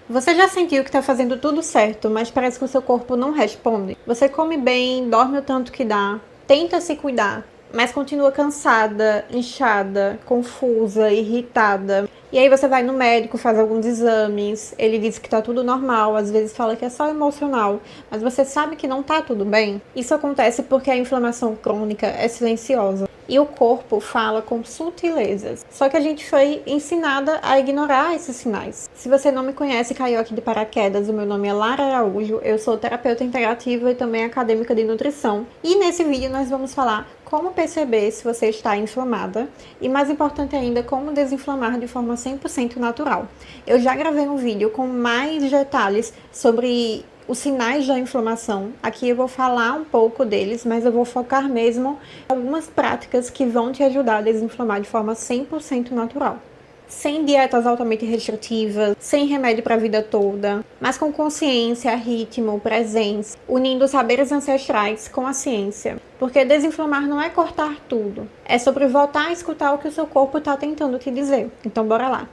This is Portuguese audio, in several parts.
Você já sentiu que está fazendo tudo certo, mas parece que o seu corpo não responde? Você come bem, dorme o tanto que dá, tenta se cuidar, mas continua cansada, inchada, confusa, irritada. E aí você vai no médico, faz alguns exames, ele diz que tá tudo normal, às vezes fala que é só emocional, mas você sabe que não tá tudo bem? Isso acontece porque a inflamação crônica é silenciosa e o corpo fala com sutilezas. Só que a gente foi ensinada a ignorar esses sinais. Se você não me conhece, caiu aqui de paraquedas, o meu nome é Lara Araújo, eu sou terapeuta integrativa e também acadêmica de nutrição. E nesse vídeo nós vamos falar como perceber se você está inflamada e, mais importante ainda, como desinflamar de forma 100% natural. Eu já gravei um vídeo com mais detalhes sobre os sinais da inflamação. Aqui eu vou falar um pouco deles, mas eu vou focar mesmo em algumas práticas que vão te ajudar a desinflamar de forma 100% natural. Sem dietas altamente restritivas, sem remédio para a vida toda, mas com consciência, ritmo, presença, unindo os saberes ancestrais com a ciência. Porque desinflamar não é cortar tudo, é sobre voltar a escutar o que o seu corpo está tentando te dizer. Então bora lá!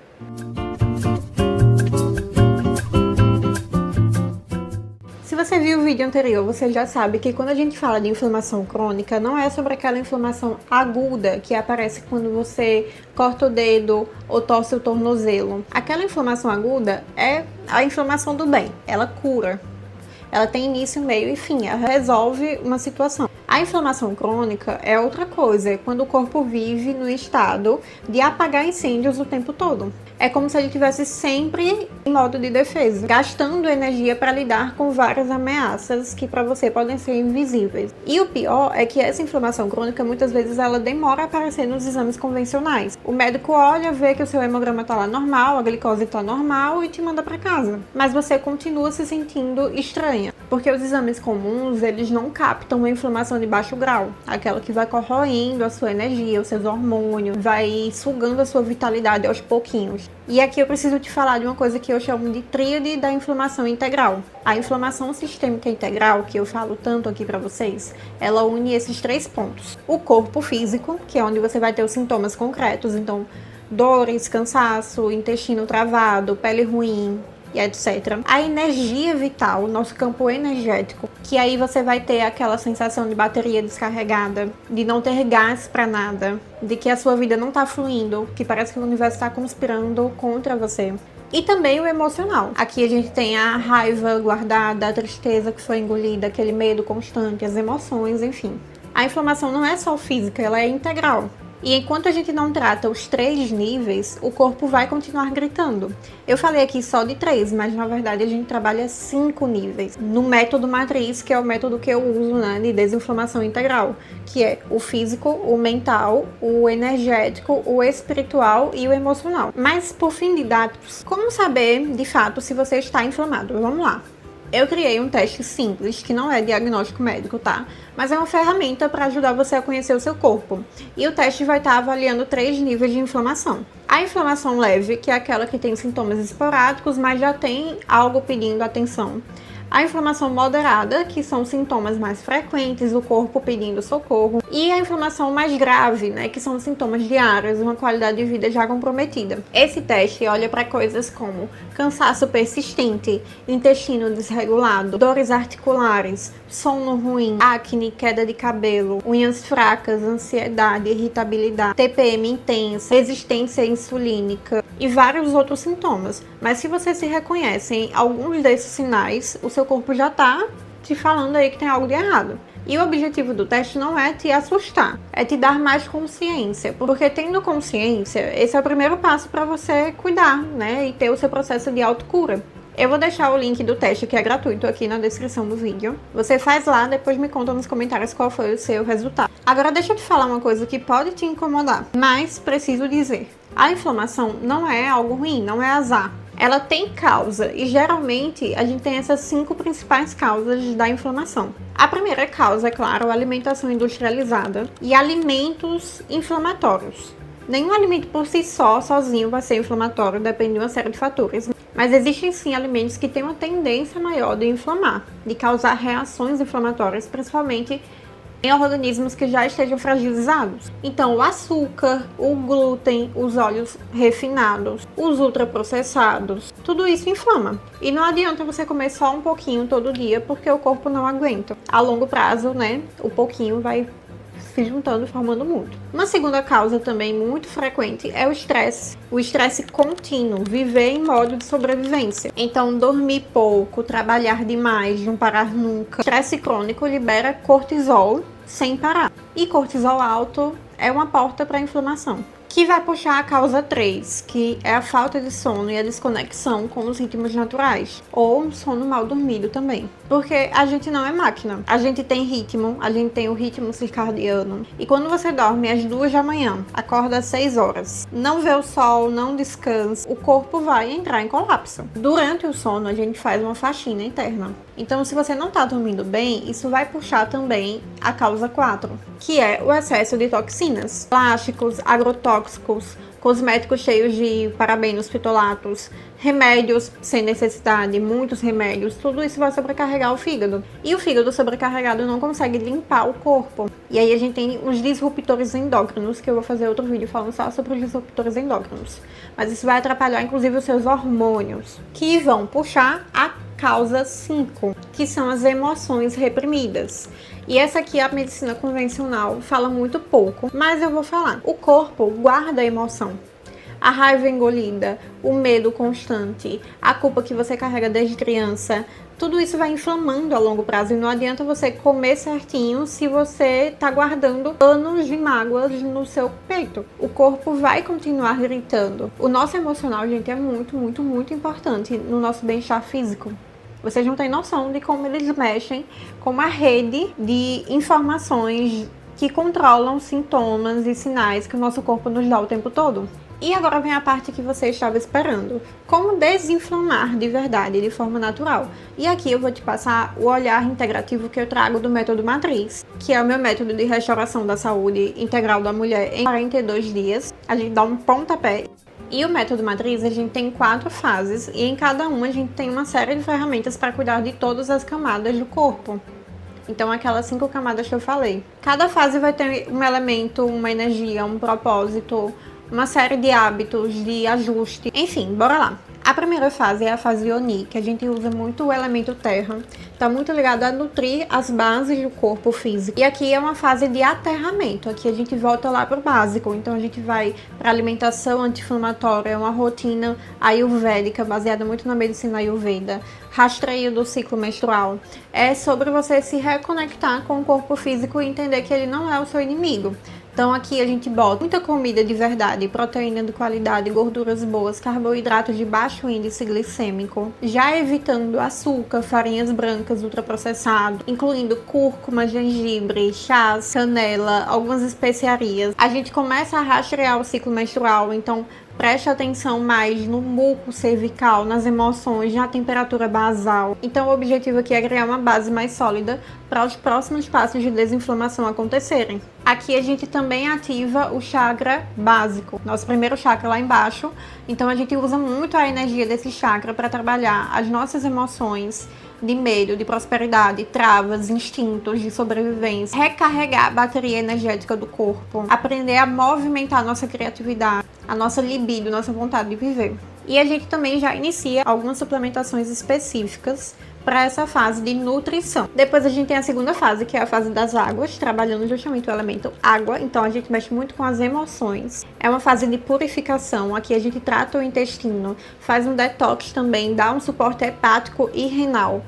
Se você viu o vídeo anterior, você já sabe que quando a gente fala de inflamação crônica, não é sobre aquela inflamação aguda que aparece quando você corta o dedo ou torce o tornozelo. Aquela inflamação aguda é a inflamação do bem, ela cura. Ela tem início, meio e fim, ela resolve uma situação. A inflamação crônica é outra coisa, é quando o corpo vive no estado de apagar incêndios o tempo todo. É como se ele estivesse sempre em modo de defesa, gastando energia para lidar com várias ameaças que para você podem ser invisíveis. E o pior é que essa inflamação crônica muitas vezes ela demora a aparecer nos exames convencionais. O médico olha, vê que o seu hemograma está lá normal, a glicose está normal e te manda para casa. Mas você continua se sentindo estranha, porque os exames comuns eles não captam a inflamação de baixo grau, aquela que vai corroendo a sua energia, os seus hormônios, vai sugando a sua vitalidade aos pouquinhos. E aqui eu preciso te falar de uma coisa que eu chamo de tríade da inflamação integral. A inflamação sistêmica integral, que eu falo tanto aqui pra vocês, ela une esses três pontos. O corpo físico, que é onde você vai ter os sintomas concretos, então dores, cansaço, intestino travado, pele ruim, e etc. A energia vital, nosso campo energético, que aí você vai ter aquela sensação de bateria descarregada, de não ter gás para nada, de que a sua vida não tá fluindo, que parece que o universo está conspirando contra você. E também o emocional. Aqui a gente tem a raiva guardada, a tristeza que foi engolida, aquele medo constante, as emoções, enfim. A inflamação não é só física, ela é integral. E enquanto a gente não trata os três níveis, o corpo vai continuar gritando. Eu falei aqui só de 3, mas na verdade a gente trabalha 5 níveis. No método matriz, que é o método que eu uso, né, de desinflamação integral, que é o físico, o mental, o energético, o espiritual e o emocional. Mas por fim de dados, como saber de fato se você está inflamado? Vamos lá. Eu criei um teste simples, que não é diagnóstico médico, tá? Mas é uma ferramenta para ajudar você a conhecer o seu corpo. E o teste vai estar avaliando 3 níveis de inflamação. A inflamação leve, que é aquela que tem sintomas esporádicos, mas já tem algo pedindo atenção. A inflamação moderada, que são sintomas mais frequentes, o corpo pedindo socorro. E a inflamação mais grave, né, que são sintomas diários, uma qualidade de vida já comprometida. Esse teste olha para coisas como cansaço persistente, intestino desregulado, dores articulares, sono ruim, acne, queda de cabelo, unhas fracas, ansiedade, irritabilidade, TPM intensa, resistência insulínica e vários outros sintomas. Mas se você se reconhece em alguns desses sinais, o seu corpo já tá te falando aí que tem algo de errado. E o objetivo do teste não é te assustar, é te dar mais consciência, porque tendo consciência, esse é o primeiro passo para você cuidar, né, e ter o seu processo de autocura. Eu vou deixar o link do teste, que é gratuito, aqui na descrição do vídeo. Você faz lá, depois me conta nos comentários qual foi o seu resultado. Agora deixa eu te falar uma coisa que pode te incomodar, mas preciso dizer. A inflamação não é algo ruim, não é azar. Ela tem causa e geralmente a gente tem essas 5 principais causas da inflamação. A primeira causa, é claro, a alimentação industrializada e alimentos inflamatórios. Nenhum alimento por si só, sozinho, vai ser inflamatório, depende de uma série de fatores. Mas existem sim alimentos que têm uma tendência maior de inflamar, de causar reações inflamatórias, principalmente em organismos que já estejam fragilizados. Então, o açúcar, o glúten, os óleos refinados, os ultraprocessados, tudo isso inflama. E não adianta você comer só um pouquinho todo dia, porque o corpo não aguenta. A longo prazo, né, o pouquinho vai se juntando, formando muito. Uma segunda causa também muito frequente é o estresse contínuo, viver em modo de sobrevivência. Então, dormir pouco, trabalhar demais, não parar nunca. Estresse crônico libera cortisol sem parar. E cortisol alto é uma porta para a inflamação, que vai puxar a causa 3, que é a falta de sono e a desconexão com os ritmos naturais, ou um sono mal dormido também. Porque a gente não é máquina, a gente tem ritmo, a gente tem o ritmo circadiano. E quando você dorme às 2 da manhã, acorda às 6 horas, não vê o sol, não descansa, o corpo vai entrar em colapso. Durante o sono, a gente faz uma faxina interna. Então, se você não tá dormindo bem, isso vai puxar também a causa 4, que é o excesso de toxinas, plásticos, agrotóxicos, cosméticos cheios de parabenos, fitolatos, remédios sem necessidade, muitos remédios, tudo isso vai sobrecarregar o fígado. E o fígado sobrecarregado não consegue limpar o corpo. E aí a gente tem os disruptores endócrinos, que eu vou fazer outro vídeo falando só sobre os disruptores endócrinos. Mas isso vai atrapalhar inclusive os seus hormônios, que vão puxar a causa 5, que são as emoções reprimidas. E essa aqui a medicina convencional fala muito pouco, mas eu vou falar. O corpo guarda a emoção. A raiva engolida, o medo constante, a culpa que você carrega desde criança, tudo isso vai inflamando a longo prazo e não adianta você comer certinho se você tá guardando anos de mágoas no seu peito. O corpo vai continuar gritando. O nosso emocional, gente, é muito, muito, muito importante no nosso bem-estar físico. Vocês não têm noção de como eles mexem com uma rede de informações que controlam sintomas e sinais que o nosso corpo nos dá o tempo todo. E agora vem a parte que você estava esperando. Como desinflamar de verdade, de forma natural. E aqui eu vou te passar o olhar integrativo que eu trago do método Matriz, que é o meu método de restauração da saúde integral da mulher em 42 dias. A gente dá um pontapé. E o método Matriz, a gente tem 4 fases e em cada uma a gente tem uma série de ferramentas para cuidar de todas as camadas do corpo. Então, aquelas 5 camadas que eu falei. Cada fase vai ter um elemento, uma energia, um propósito, uma série de hábitos, de ajuste. Enfim, bora lá. A primeira fase é a fase Yoni, que a gente usa muito o elemento terra. Está muito ligado a nutrir as bases do corpo físico. E aqui é uma fase de aterramento. Aqui a gente volta lá para o básico. Então a gente vai para alimentação anti-inflamatória, uma rotina ayurvédica, baseada muito na medicina ayurveda. Rastreio do ciclo menstrual. É sobre você se reconectar com o corpo físico e entender que ele não é o seu inimigo. Então aqui a gente bota muita comida de verdade, proteína de qualidade, gorduras boas, carboidratos de baixo índice glicêmico, já evitando açúcar, farinhas brancas, ultraprocessado, incluindo cúrcuma, gengibre, chás, canela, algumas especiarias. A gente começa a rastrear o ciclo menstrual, então preste atenção mais no muco cervical, nas emoções, na temperatura basal. Então o objetivo aqui é criar uma base mais sólida para os próximos passos de desinflamação acontecerem. Aqui a gente também ativa o chakra básico, nosso primeiro chakra lá embaixo. Então a gente usa muito a energia desse chakra para trabalhar as nossas emoções de medo, de prosperidade, travas, instintos de sobrevivência, recarregar a bateria energética do corpo, aprender a movimentar a nossa criatividade, a nossa libido, nossa vontade de viver. E a gente também já inicia algumas suplementações específicas para essa fase de nutrição. Depois a gente tem a segunda fase, que é a fase das águas, trabalhando justamente o elemento água. Então a gente mexe muito com as emoções. É uma fase de purificação. Aqui a gente trata o intestino, faz um detox também, dá um suporte hepático e renal.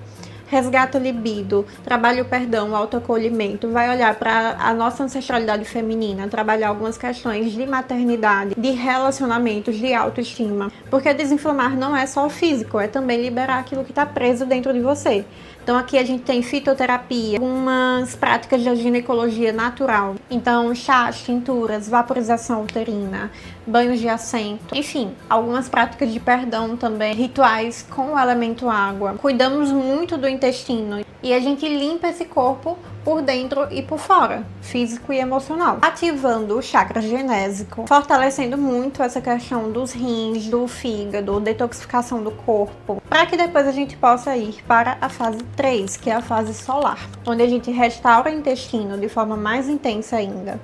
Resgata libido, trabalha o perdão, o autoacolhimento, vai olhar para a nossa ancestralidade feminina, trabalhar algumas questões de maternidade, de relacionamentos, de autoestima. Porque desinflamar não é só o físico, é também liberar aquilo que está preso dentro de você. Então aqui a gente tem fitoterapia, algumas práticas de ginecologia natural. Então chás, tinturas, vaporização uterina, banhos de assento, enfim, algumas práticas de perdão também, rituais com o elemento água. Cuidamos muito do intestino e a gente limpa esse corpo por dentro e por fora, físico e emocional, ativando o chakra genésico, fortalecendo muito essa questão dos rins, do fígado, detoxificação do corpo, para que depois a gente possa ir para a fase 3, que é a fase solar, onde a gente restaura o intestino de forma mais intensa ainda.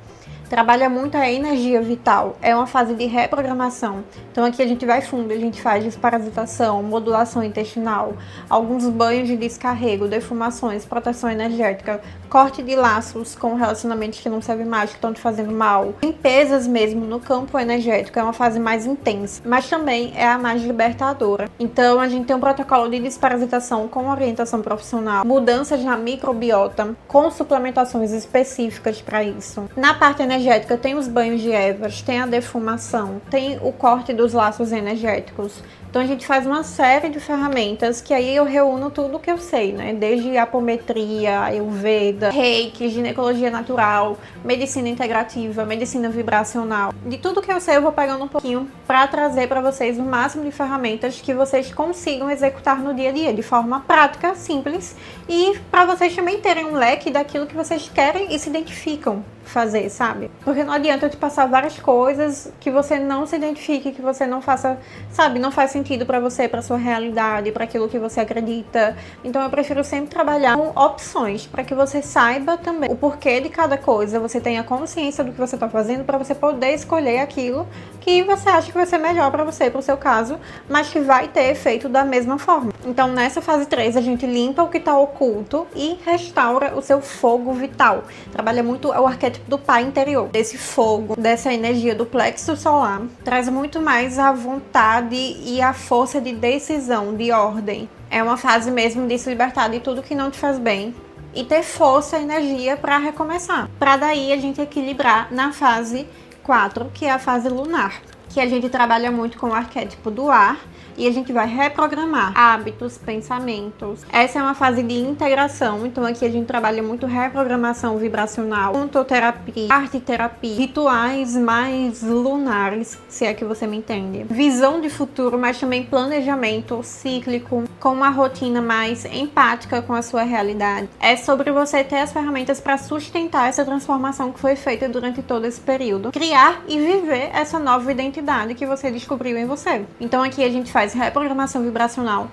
Trabalha muito a energia vital, é uma fase de reprogramação. Então aqui a gente vai fundo, a gente faz desparasitação, modulação intestinal, alguns banhos de descarrego, defumações, proteção energética, corte de laços com relacionamentos que não servem mais, que estão te fazendo mal, limpezas mesmo no campo energético, é uma fase mais intensa, mas também é a mais libertadora. Então a gente tem um protocolo de desparasitação com orientação profissional, mudanças na microbiota, com suplementações específicas para isso. Na parte energética tem os banhos de ervas, tem a defumação, tem o corte dos laços energéticos. Então a gente faz uma série de ferramentas que aí eu reúno tudo que eu sei, né? Desde apometria, ayurveda, reiki, ginecologia natural, medicina integrativa, medicina vibracional. De tudo que eu sei eu vou pegando um pouquinho para trazer para vocês o máximo de ferramentas que vocês consigam executar no dia a dia, de forma prática, simples, e para vocês também terem um leque daquilo que vocês querem e se identificam fazer, sabe? Porque não adianta eu te passar várias coisas que você não se identifique, que você não faça, sabe, não faz sentido pra você, pra sua realidade, pra aquilo que você acredita. Então eu prefiro sempre trabalhar com opções, pra que você saiba também o porquê de cada coisa, você tenha consciência do que você tá fazendo, pra você poder escolher aquilo que você acha que vai ser melhor pra você, pro seu caso, mas que vai ter efeito da mesma forma. Então nessa fase 3 a gente limpa o que tá oculto e restaura o seu fogo vital. Trabalha muito o arquétipo do pai interior, desse fogo, dessa energia do plexo solar, traz muito mais a vontade e a força de decisão, de ordem. É uma fase mesmo de se libertar de tudo que não te faz bem e ter força e energia para recomeçar. Para daí a gente equilibrar na fase 4, que é a fase lunar, que a gente trabalha muito com o arquétipo do ar, e a gente vai reprogramar hábitos, pensamentos. Essa é uma fase de integração, então aqui a gente trabalha muito reprogramação vibracional, ontoterapia, arte-terapia, rituais mais lunares, se é que você me entende. Visão de futuro, mas também planejamento cíclico, com uma rotina mais empática com a sua realidade. É sobre você ter as ferramentas para sustentar essa transformação que foi feita durante todo esse período. Criar e viver essa nova identidade que você descobriu em você. Então aqui a gente faz reprogramação vibracional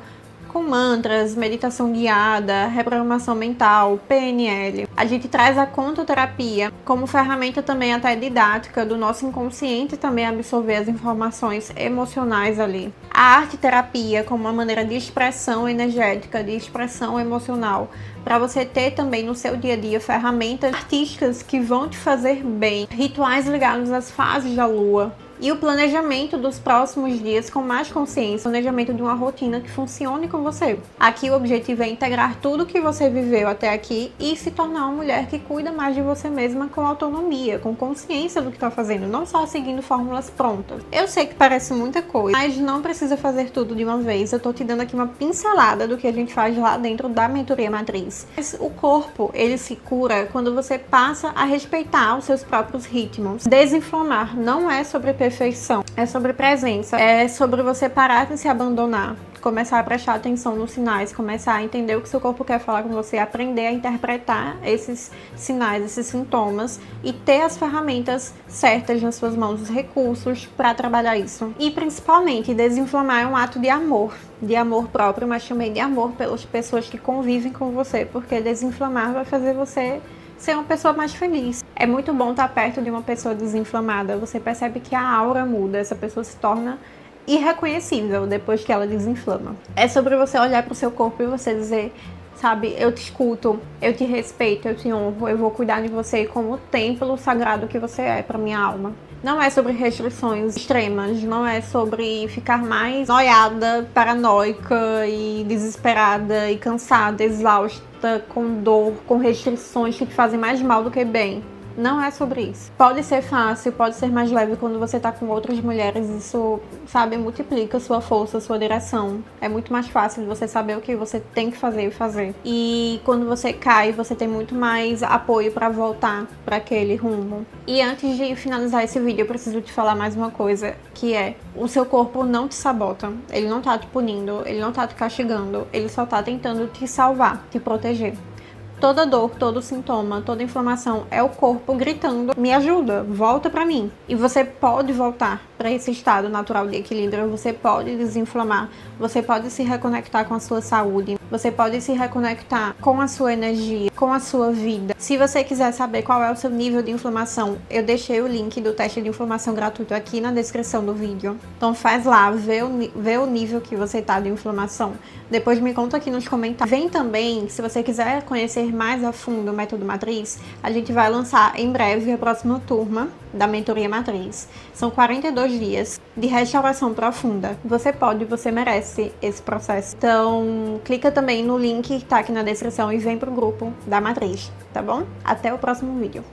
com mantras, meditação guiada, reprogramação mental, PNL. A gente traz a contoterapia como ferramenta também até didática do nosso inconsciente também absorver as informações emocionais ali. A arte-terapia como uma maneira de expressão energética, de expressão emocional, para você ter também no seu dia a dia ferramentas artísticas que vão te fazer bem, rituais ligados às fases da lua. E o planejamento dos próximos dias com mais consciência, planejamento de uma rotina que funcione com você. Aqui o objetivo é integrar tudo que você viveu até aqui e se tornar uma mulher que cuida mais de você mesma com autonomia, com consciência do que está fazendo, não só seguindo fórmulas prontas. Eu sei que parece muita coisa, mas não precisa fazer tudo de uma vez. Eu tô te dando aqui uma pincelada do que a gente faz lá dentro da mentoria matriz. Mas o corpo, ele se cura quando você passa a respeitar os seus próprios ritmos. Desinflamar não é sobre perfeição, é sobre presença, é sobre você parar de se abandonar, começar a prestar atenção nos sinais, começar a entender o que seu corpo quer falar com você, aprender a interpretar esses sinais, esses sintomas e ter as ferramentas certas nas suas mãos, os recursos para trabalhar isso. E principalmente, desinflamar é um ato de amor próprio, mas também de amor pelas pessoas que convivem com você, porque desinflamar vai fazer você ser uma pessoa mais feliz. É muito bom estar perto de uma pessoa desinflamada. Você percebe que a aura muda, essa pessoa se torna irreconhecível depois que ela desinflama. É sobre você olhar para o seu corpo e você dizer, sabe, eu te escuto, eu te respeito, eu te honro, eu vou cuidar de você como o templo sagrado que você é para minha alma. Não é sobre restrições extremas, não é sobre ficar mais noiada, paranoica e desesperada e cansada, exausta, com dor, com restrições que te fazem mais mal do que bem. Não é sobre isso. Pode ser fácil, pode ser mais leve quando você tá com outras mulheres. Isso, sabe, multiplica sua força, sua direção. É muito mais fácil de você saber o que você tem que fazer e fazer. E quando você cai, você tem muito mais apoio pra voltar pra aquele rumo. E antes de finalizar esse vídeo, eu preciso te falar mais uma coisa, que é: o seu corpo não te sabota. Ele não tá te punindo, ele não tá te castigando. Ele só tá tentando te salvar, te proteger. Toda dor, todo sintoma, toda inflamação é o corpo gritando: me ajuda, volta pra mim. E você pode voltar para esse estado natural de equilíbrio, você pode desinflamar, você pode se reconectar com a sua saúde, você pode se reconectar com a sua energia, com a sua vida. Se você quiser saber qual é o seu nível de inflamação, eu deixei o link do teste de inflamação gratuito aqui na descrição do vídeo. Então faz lá, vê o nível que você tá de inflamação. Depois me conta aqui nos comentários. Vem também, se você quiser conhecer mais a fundo o método Matriz, a gente vai lançar em breve a próxima turma da mentoria Matriz. São 42 dias de restauração profunda. Você pode, você merece esse processo. Então, clica também no link que tá aqui na descrição e vem pro grupo da Matriz, tá bom? Até o próximo vídeo.